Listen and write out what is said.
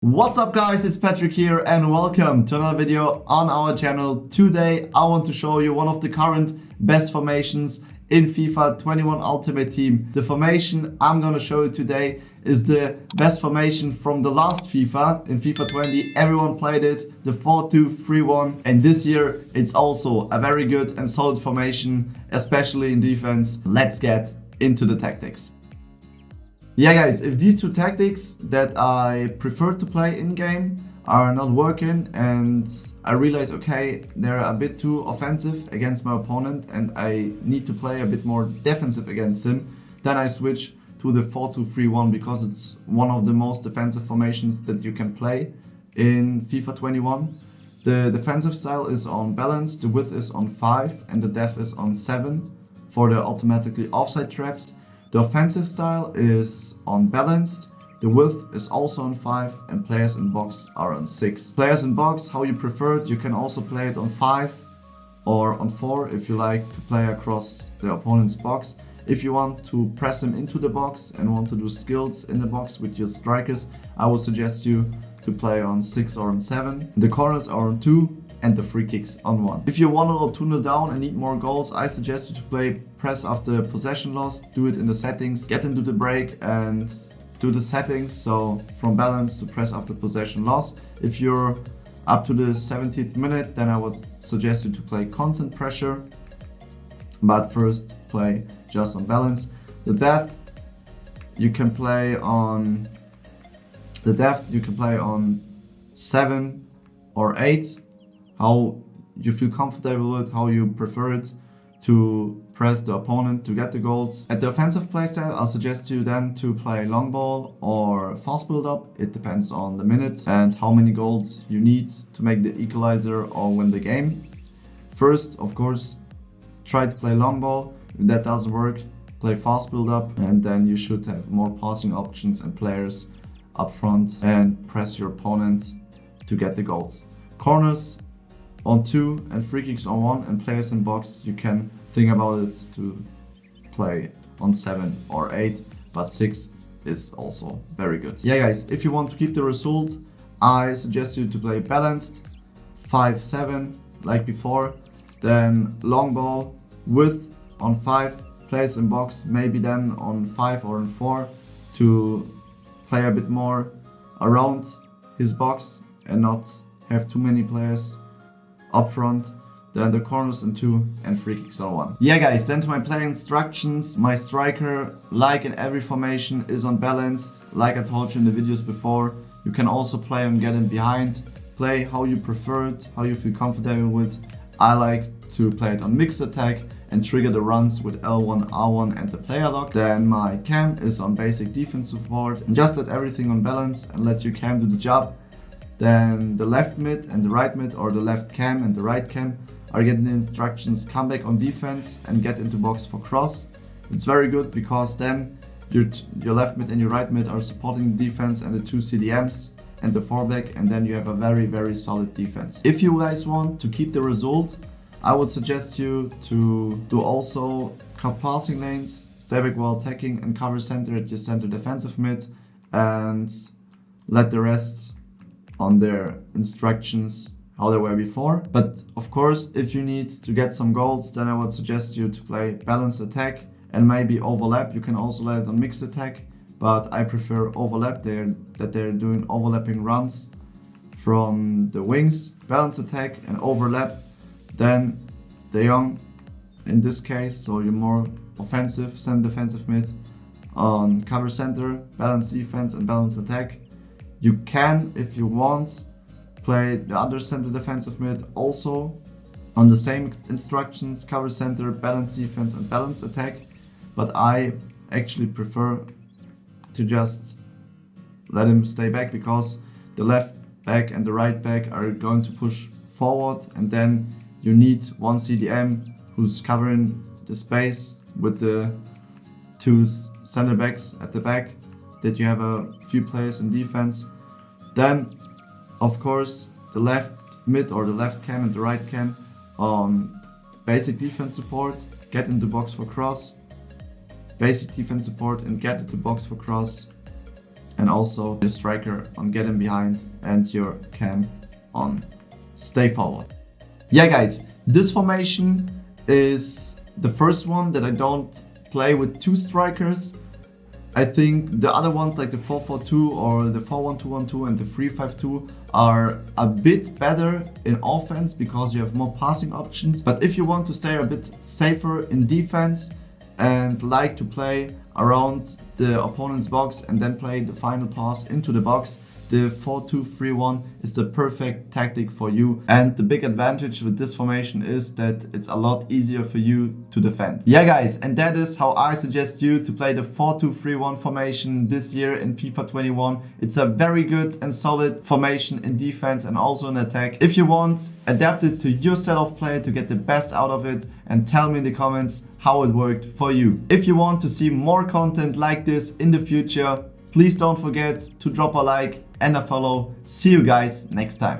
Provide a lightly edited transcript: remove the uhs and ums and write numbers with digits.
What's up guys, it's Patrick here and welcome to another video on our channel. Today I want to show you one of the current best formations in FIFA 21 Ultimate Team. The formation I'm gonna show you today is the best formation from the last FIFA. In FIFA 20 everyone played it, the 4-2-3-1, and this year it's also a very good and solid formation, especially in defense. Let's get into the tactics. Yeah guys, if these two tactics that I prefer to play in-game are not working and I realize, okay, they're a bit too offensive against my opponent and I need to play a bit more defensive against him, then I switch to the 4-2-3-1 because it's one of the most defensive formations that you can play in FIFA 21. The defensive style is on balance, the width is on 5 and the depth is on 7 for the automatically offside traps. The offensive style is unbalanced, the width is also on 5 and players in box are on 6. Players in box, how you prefer it, you can also play it on 5 or on 4 if you like to play across the opponent's box. If you want to press him into the box and want to do skills in the box with your strikers, I would suggest you to play on 6 or on 7. The corners are on 2 and the free kicks on 1. If you're 1-0 or 2-0 down and need more goals, I suggest you to play press after possession loss, do it in the settings, get into the break and do the settings, so from balance to press after possession loss. If you're up to the 70th minute, then I would suggest you to play constant pressure, but first play just on balance. The depth you can play on 7 or 8. How you feel comfortable with, how you prefer it to press the opponent to get the goals. At the offensive playstyle, I'll suggest you then to play long ball or fast build up. It depends on the minutes and how many goals you need to make the equalizer or win the game. First, of course, try to play long ball. If that doesn't work, play fast build up, and then you should have more passing options and players up front and press your opponent to get the goals. Corners on 2 and free kicks on 1, and players in box you can think about it to play on 7 or 8, but 6 is also very good. Yeah guys, if you want to keep the result, I suggest you to play balanced 5-7 like before, then long ball width on 5, players in box maybe then on 5 or on 4 to play a bit more around his box and not have too many players up front. Then the corners on 2 and free kicks on 1. Yeah guys, then to my play instructions. My striker, like in every formation, is unbalanced. Like I told you in the videos before, you can also play on getting behind. Play how you prefer it, how you feel comfortable with. I like to play it on mixed attack and trigger the runs with L1, R1 and the player lock. Then my cam is on basic defense support, and just let everything on balance and let your cam do the job. Then the left mid and the right mid, or the left cam and the right cam, are getting the instructions come back on defense and get into box for cross. It's very good because then your left mid and your right mid are supporting the defense and the 2 CDMs and the 4-back, and then you have a very solid defense. If you guys want to keep the result, I would suggest you to do also cut passing lanes, stay back while attacking, and cover center at your center defensive mid, and let the rest on their instructions how they were before. But of course, if you need to get some goals, then I would suggest you to play balanced attack and maybe overlap. You can also let it on mixed attack, but I prefer overlap, that they're doing overlapping runs from the wings. Balanced attack and overlap, then De Jong in this case, so you're more offensive, center defensive mid on cover center, balanced defense and balanced attack. You can, if you want, play the other center defensive mid also on the same instructions, cover center, balanced defense and balanced attack, but I actually prefer to just let him stay back because the left back and the right back are going to push forward, and then you need one CDM who's covering the space with the 2 center backs at the back, that you have a few players in defense. Then, of course, the left mid or the left cam and the right cam on basic defense support, get into box for cross, basic defense support and get into box for cross, and also your striker on getting behind and your cam on stay forward. Yeah guys, this formation is the first one that I don't play with 2 strikers. I think the other ones like the 4-4-2 or the 4-1-2-1-2 and the 3-5-2 are a bit better in offense because you have more passing options. But if you want to stay a bit safer in defense and like to play around the opponent's box and then play the final pass into the box, the 4-2-3-1 is the perfect tactic for you. And the big advantage with this formation is that it's a lot easier for you to defend. Yeah guys, and that is how I suggest you to play the 4-2-3-1 formation this year in FIFA 21. It's a very good and solid formation in defense and also in attack. If you want, adapt it to your style of play to get the best out of it and tell me in the comments how it worked for you. If you want to see more content like this in the future, please don't forget to drop a like and a follow. See you guys next time.